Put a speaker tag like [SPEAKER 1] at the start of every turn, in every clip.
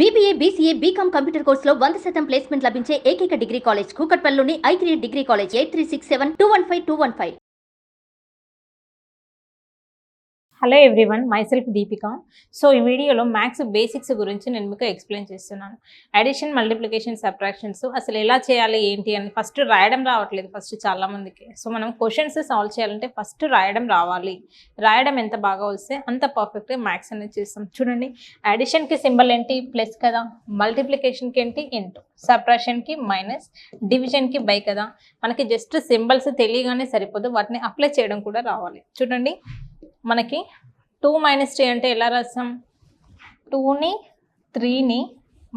[SPEAKER 1] BBA, BCA, BCom computer కోర్సులో 100% placement లభించే ఏకైక డిగ్రీ కాలేజ్ కూకట్పల్లిలోని i3 degree college 8367215215.
[SPEAKER 2] Hello everyone, myself Deepika. So ఈ వీడియోలో మ్యాథ్స్ బేసిక్స్ గురించి నేను మీకు ఎక్స్ప్లెయిన్ చేస్తున్నాను. అడిషన్, మల్టిప్లికేషన్, సబ్ట్రాక్షన్స్ అసలు ఎలా చేయాలి ఏంటి అని ఫస్ట్ రాయడం రావట్లేదు ఫస్ట్ చాలామందికి. సో మనం క్వశ్చన్స్ సాల్వ్ చేయాలంటే ఫస్ట్ రాయడం రావాలి. రాయడం ఎంత బాగా వస్తే అంత పర్ఫెక్ట్గా మ్యాథ్స్ అనేది చేస్తాం. చూడండి, అడిషన్కి సింబల్ ఏంటి? ప్లస్ కదా. మల్టిప్లికేషన్కి ఏంటి? ఇంటూ. సబ్ట్రాక్షన్కి మైనస్, డివిజన్కి బై కదా. మనకి జస్ట్ సింబల్స్ తెలియగానే సరిపోదు, వాటిని అప్లై చేయడం కూడా రావాలి. చూడండి, మనకి 2 - 3 అంటే ఎలా రాస్తాం? 2ని 3ని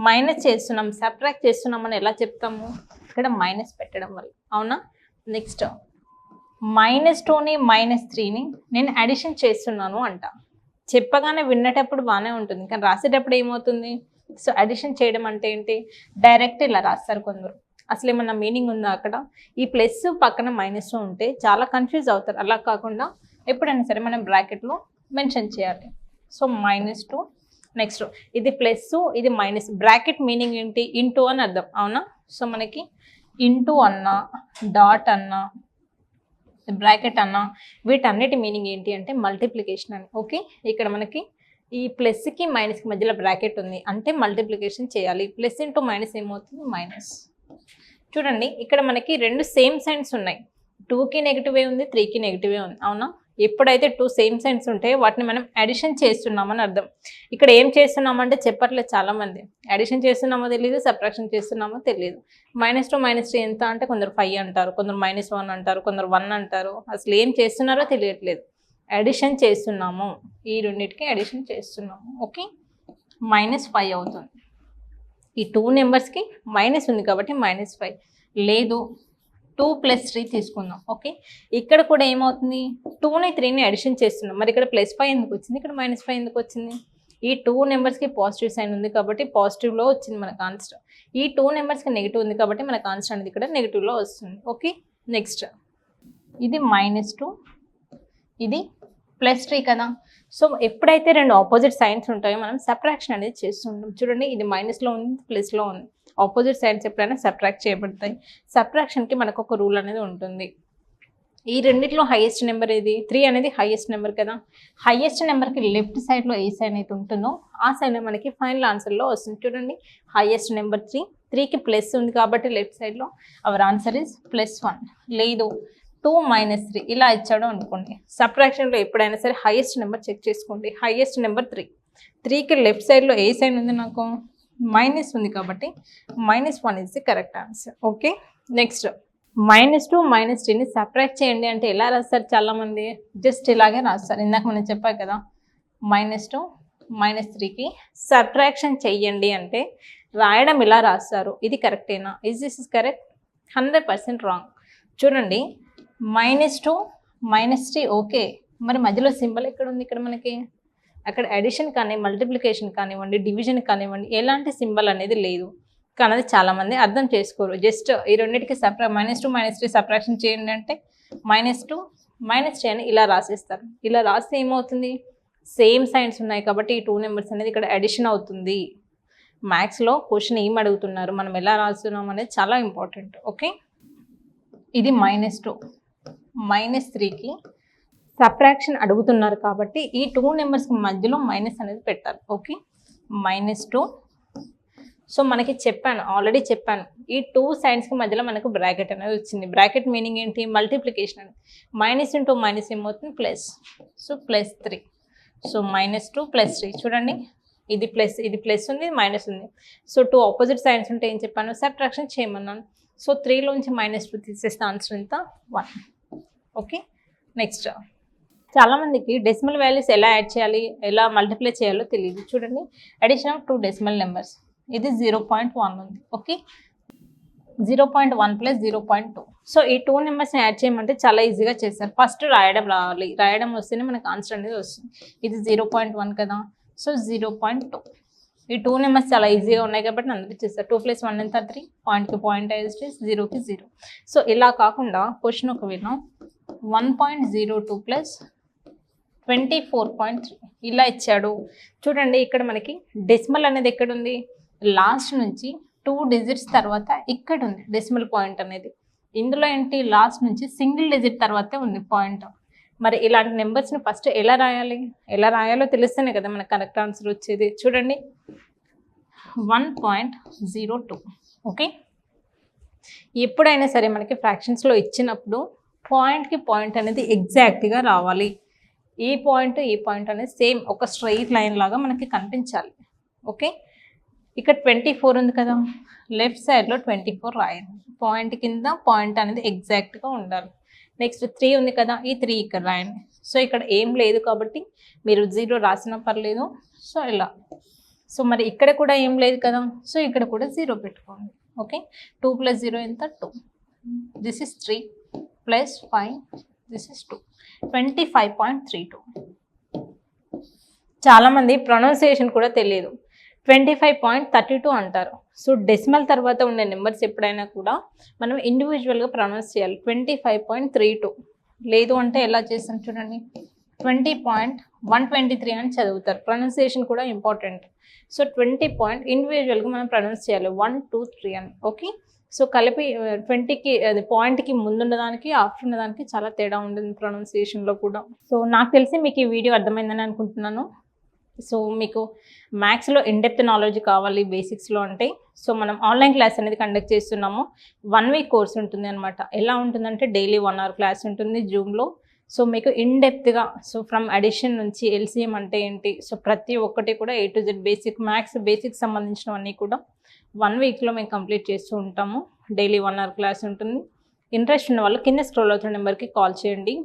[SPEAKER 2] మైనస్ చేస్తున్నాం, సబ్ట్రాక్ట్ చేస్తున్నాం అని ఎలా చెప్తాము? ఇక్కడ మైనస్ పెట్టడం వల్ల, అవునా? నెక్స్ట్ -2ని -3ని నేను అడిషన్ చేస్తున్నాను అంట. చెప్పగానే విన్నటప్పుడు బాగానే ఉంటుంది, కానీ రాసేటప్పుడు ఏమవుతుంది? సో అడిషన్ చేయడం అంటే ఏంటి? డైరెక్ట్ ఇలా రాస్తారు కొందరు. అసలు ఏమన్నా మీనింగ్ ఉందా అక్కడ? ఈ ప్లస్ పక్కన మైనస్ ఉంటే చాలా కన్ఫ్యూజ్ అవుతారు. అలా కాకుండా ఎప్పుడైనా సరే మనం బ్రాకెట్లో మెన్షన్ చేయాలి. సో -2, నెక్స్ట్ ఇది ప్లస్, ఇది మైనస్. బ్రాకెట్ మీనింగ్ ఏంటి? ఇంటూ అని అర్థం, అవునా? సో మనకి ఇంటూ అన్నా, డాట్ అన్నా, బ్రాకెట్ అన్నా, వీటన్నిటి మీనింగ్ ఏంటి అంటే మల్టిప్లికేషన్ అని. ఓకే, ఇక్కడ మనకి ఈ ప్లస్కి మైనస్కి మధ్యలో బ్రాకెట్ ఉంది అంటే మల్టిప్లికేషన్ చేయాలి. ప్లస్ ఇంటూ మైనస్ ఏమవుతుంది? మైనస్. చూడండి, ఇక్కడ మనకి రెండు సేమ్ సైన్స్ ఉన్నాయి. 2కి నెగిటివే ఉంది, 3కి నెగిటివే ఉంది, అవునా? ఎప్పుడైతే 2 సేమ్ సైన్స్ ఉంటాయో వాటిని మనం అడిషన్ చేస్తున్నామని అర్థం. ఇక్కడ ఏం చేస్తున్నామంటే చెప్పట్లేదు చాలామంది. అడిషన్ చేస్తున్నామో తెలియదు, సబ్ట్రాక్షన్ చేస్తున్నామో తెలియదు. -2 -3 ఎంత అంటే కొందరు 5 అంటారు, కొందరు -1 అంటారు, కొందరు 1 అంటారు. అసలు ఏం చేస్తున్నారో తెలియట్లేదు. అడిషన్ చేస్తున్నాము, ఈ రెండింటికి అడిషన్ చేస్తున్నాము. ఓకే, -5 అవుతుంది. ఈ 2 నెంబర్స్కి మైనస్ ఉంది కాబట్టి -5. లేదు, 2 + 3 తీసుకుందాం. ఓకే, ఇక్కడ కూడా ఏమవుతుంది? 2ని 3ని అడిషన్ చేస్తున్నాం. మరి ఇక్కడ +5 ఎందుకు వచ్చింది? ఇక్కడ -5 ఎందుకు వచ్చింది? ఈ 2 నెంబర్స్కి పాజిటివ్ సైన్ ఉంది కాబట్టి పాజిటివ్లో వచ్చింది మనకు ఆన్సర్. ఈ 2 నెంబర్స్కి నెగిటివ్ ఉంది కాబట్టి మనకు ఆన్సర్ అనేది ఇక్కడ నెగిటివ్లో వస్తుంది. ఓకే, నెక్స్ట్ ఇది -2, ఇది +3 కదా. సో ఎప్పుడైతే రెండు ఆపోజిట్ సైన్స్ ఉంటాయో మనం సబ్ట్రాక్షన్ అనేది చేస్తుంటాం. చూడండి, ఇది మైనస్లో ఉంది, ప్లస్లో ఉంది. ఆపోజిట్ సైన్స్ ఎప్పుడైనా సబ్ట్రాక్ట్ చేయబడతాయి. సబ్ట్రాక్షన్కి మనకు ఒక రూల్ అనేది ఉంటుంది. ఈ రెండిట్లో హైయెస్ట్ నెంబర్ ఏది? 3 అనేది హైయెస్ట్ నెంబర్ కదా. హైయెస్ట్ నెంబర్కి లెఫ్ట్ సైడ్లో ఏ సైన్ అయితే ఉంటుందో ఆ సైన్ మనకి ఫైనల్ ఆన్సర్లో వస్తుంది. చూడండి, హైయెస్ట్ నెంబర్ 3, 3కి ప్లస్ ఉంది కాబట్టి లెఫ్ట్ సైడ్లో అవర్ ఆన్సర్ ఇస్ +1. లేదు, 2 - 3 ఇలా ఇచ్చాడు అనుకోండి. సబ్ట్రాక్షన్లో ఎప్పుడైనా సరే హైయెస్ట్ నెంబర్ చెక్ చేసుకోండి. హైయెస్ట్ నెంబర్ 3, 3కి లెఫ్ట్ సైడ్లో ఏ సైన్ ఉంది? నాకు మైనస్ ఉంది కాబట్టి -1 is the correct answer. Okay, next -2 - 3ని సబ్ట్రాక్ట్ చేయండి అంటే ఎలా రాస్తారు? చాలామంది జస్ట్ ఇలాగే రాస్తారు. ఇందాక మనం చెప్పాం కదా, -2 - 3కి సబ్ట్రాక్షన్ చెయ్యండి అంటే రాయడం ఇలా రాస్తారు. ఇది కరెక్టేనా? Is this is correct? 100% wrong. చూడండి, -2 - 3 ఓకే, మరి మధ్యలో సింబల్ ఎక్కడ ఉంది? ఇక్కడ మనకి అక్కడ అడిషన్ కానీ మల్టిప్లికేషన్ కానివ్వండి, డివిజన్ కానివ్వండి, ఎలాంటి సింబల్ అనేది లేదు. కానీ అది చాలామంది అర్థం చేసుకోరు. జస్ట్ ఈ రెండింటికి -2 - 3 సబ్ట్రాక్షన్ చేయండి అంటే -2 - 3 అని ఇలా రాసేస్తారు. ఇలా రాస్తే ఏమవుతుంది? సేమ్ సైన్స్ ఉన్నాయి కాబట్టి ఈ 2 నెంబర్స్ అనేది ఇక్కడ అడిషన్ అవుతుంది. మ్యాథ్స్లో క్వశ్చన్ ఏం అడుగుతున్నారు, మనం ఎలా రాస్తున్నాం అనేది చాలా ఇంపార్టెంట్. ఓకే, ఇది -2 - 3కి సబ్ట్రాక్షన్ అడుగుతున్నారు కాబట్టి ఈ 2 నెంబర్స్కి మధ్యలో మైనస్ అనేది పెట్టాలి. ఓకే, -2. సో మనకి చెప్పాను, ఆల్రెడీ చెప్పాను, ఈ 2 సైన్స్కి మధ్యలో మనకు బ్రాకెట్ అనేది వచ్చింది. బ్రాకెట్ మీనింగ్ ఏంటి? మల్టిప్లికేషన్ అనేది. మైనస్ ఇంటూ మైనస్ ఏమవుతుంది? ప్లస్. సో +3. సో -2 + 3. చూడండి, ఇది ప్లస్, ఇది ప్లస్ ఉంది, మైనస్ ఉంది. సో 2 ఆపోజిట్ సైన్స్ ఉంటే ఏం చెప్పాను? సబ్ట్రాక్షన్ చేయమన్నాను. సో 3లోంచి -2 తీసేస్తే ఆన్సర్ ఎంత? 1. ఓకే, నెక్స్ట్ చాలామందికి డెసిమల్ వాల్యూస్ ఎలా యాడ్ చేయాలి, ఎలా మల్టిప్లై చేయాలో తెలియదు. చూడండి, అడిషన్ ఆఫ్ 2 డెసిమల్ నెంబర్స్, ఇది 0.1 ఉంది. ఓకే, 0.1 + 0.2. సో ఈ 2 నెంబర్స్ని యాడ్ చేయమంటే చాలా ఈజీగా చేస్తారు. ఫస్ట్ రాయడం రావాలి, రాయడం వస్తేనే మనకు ఆన్సర్ అనేది వస్తుంది. ఇది 0.1 కదా, సో 0.2. ఈ 2 నెంబర్స్ చాలా ఈజీగా ఉన్నాయి కాబట్టి అందరూ చేస్తారు. 2 + 1 ఎంత? 3. పాయింట్కి పాయింట్ వేస్తే 0కి 0. సో ఇలా కాకుండా క్వశ్చన్ ఒకవేళ 1.02 + 24.3 ఇలా ఇచ్చాడు. చూడండి ఇక్కడ మనకి డెసిమల్ అనేది ఎక్కడ ఉంది, లాస్ట్ నుంచి 2 డిజిట్స్ తర్వాత ఇక్కడ ఉంది డెసిమల్ పాయింట్ అనేది. ఇందులో ఏంటి, లాస్ట్ నుంచి సింగిల్ డిజిట్ తర్వాతే ఉంది పాయింట్. మరి ఇలాంటి నెంబర్స్ని ఫస్ట్ ఎలా రాయాలి, ఎలా రాయాలో తెలిస్తేనే కదా మనకు కరెక్ట్ ఆన్సర్ వచ్చేది. చూడండి 1.02. ఓకే, ఎప్పుడైనా సరే మనకి ఫ్రాక్షన్స్లో ఇచ్చినప్పుడు పాయింట్కి పాయింట్ అనేది ఎగ్జాక్ట్గా రావాలి. ఈ పాయింట్ అనేది సేమ్ ఒక స్ట్రైట్ లైన్ లాగా మనకి కనిపించాలి. ఓకే, ఇక్కడ 24 ఉంది కదా, లెఫ్ట్ సైడ్లో 24 రాయండి. పాయింట్ కింద పాయింట్ అనేది ఎగ్జాక్ట్గా ఉండాలి. నెక్స్ట్ 3 ఉంది కదా, ఈ 3 ఇక్కడ రాయండి. సో ఇక్కడ ఏం లేదు కాబట్టి మీరు 0 రాసినా పర్లేదు. సో ఇలా, సో మరి ఇక్కడ కూడా ఏం లేదు కదా, సో ఇక్కడ కూడా 0 పెట్టుకోండి. ఓకే, 2 + 0 ఎంత, 2. This is 3 + 5, this is 2. 25.32. చాలామంది ప్రొనౌన్సియేషన్ కూడా తెలియదు, 25.32 అంటారు. సో డెసిమల్ తర్వాత ఉండే నెంబర్స్ ఎప్పుడైనా కూడా మనం ఇండివిజువల్గా ప్రొనౌన్స్ చేయాలి. 25.32 లేదు అంటే ఎలా చేస్తాం చూడండి, 20.123 అని చదువుతారు. ప్రొనౌన్సియేషన్ కూడా ఇంపార్టెంట్. సో 20 పాయింట్ ఇండివిజువల్గా మనం ప్రొనౌన్స్ చేయాలి, 1, 2, 3 అని. ఓకే, సో కలిపి 20కి అది పాయింట్కి ముందున్న దానికి ఆఫ్టర్ ఉన్న దానికి చాలా తేడా ఉంటుంది ప్రొనౌన్సియేషన్లో కూడా. సో నాకు తెలిసి మీకు ఈ వీడియో అర్థమైందని అనుకుంటున్నాను. సో మీకు మ్యాథ్స్లో ఇన్డెప్త్ నాలెడ్జ్ కావాలి బేసిక్స్లో అంటే, సో మనం ఆన్లైన్ క్లాస్ అనేది కండక్ట్ చేస్తున్నాము. 1 వీక్ కోర్స్ ఉంటుంది అనమాట. ఎలా ఉంటుందంటే డైలీ 1 అవర్ క్లాస్ ఉంటుంది జూమ్లో. సో మీకు ఇన్డెప్త్గా, సో ఫ్రమ్ అడిషన్ నుంచి ఎల్సిఎం అంటే ఏంటి, సో ప్రతి ఒక్కటి కూడా A to Z basic maths basics సంబంధించినవన్నీ కూడా 1 వీక్లో మేము కంప్లీట్ చేస్తూ ఉంటాము. డైలీ 1 అవర్ క్లాస్ ఉంటుంది. ఇంట్రెస్ట్ ఉన్న వాళ్ళు కింద స్క్రోల్ అవుతున్న నెంబర్కి కాల్ చేయండి.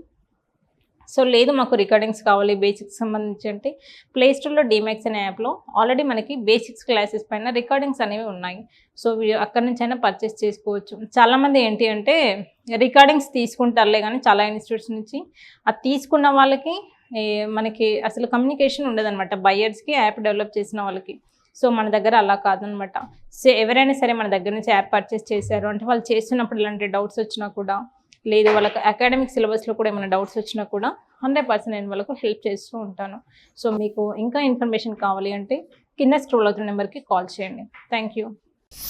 [SPEAKER 2] సో లేదు మాకు రికార్డింగ్స్ కావాలి బేసిక్స్ సంబంధించి అంటే ప్లేస్టోర్లో డిమాక్స్ అనే యాప్లో ఆల్రెడీ మనకి బేసిక్స్ క్లాసెస్ పైన రికార్డింగ్స్ అనేవి ఉన్నాయి. సో అక్కడి నుంచి అయినా పర్చేస్ చేసుకోవచ్చు. చాలామంది ఏంటి అంటే రికార్డింగ్స్ తీసుకుంటారులే కానీ చాలా ఇన్స్టిట్యూట్స్ నుంచి అది తీసుకున్న వాళ్ళకి మనకి అసలు కమ్యూనికేషన్ ఉండదన్నమాట, బయ్యర్స్కి యాప్ డెవలప్ చేసిన వాళ్ళకి. సో మన దగ్గర అలా కాదనమాట. సో ఎవరైనా సరే మన దగ్గర నుంచి యాప్ పర్చేస్ చేశారు అంటే వాళ్ళు చేస్తున్నప్పుడు ఇలాంటి డౌట్స్ వచ్చినా కూడా, లేదు వాళ్ళకి అకాడమిక్ సిలబస్లో కూడా ఏమైనా డౌట్స్ వచ్చినా కూడా 100% నేను వాళ్ళకు హెల్ప్ చేస్తూ ఉంటాను. సో మీకు ఇంకా ఇన్ఫర్మేషన్ కావాలి అంటే కింద స్క్రోల్ అవుతున్న నెంబర్కి కాల్ చేయండి. Thank you.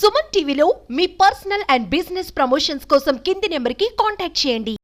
[SPEAKER 3] సుమన్ టీవీలో మీ పర్సనల్ అండ్ బిజినెస్ ప్రమోషన్స్ కోసం కింది నెంబర్కి కాంటాక్ట్ చేయండి.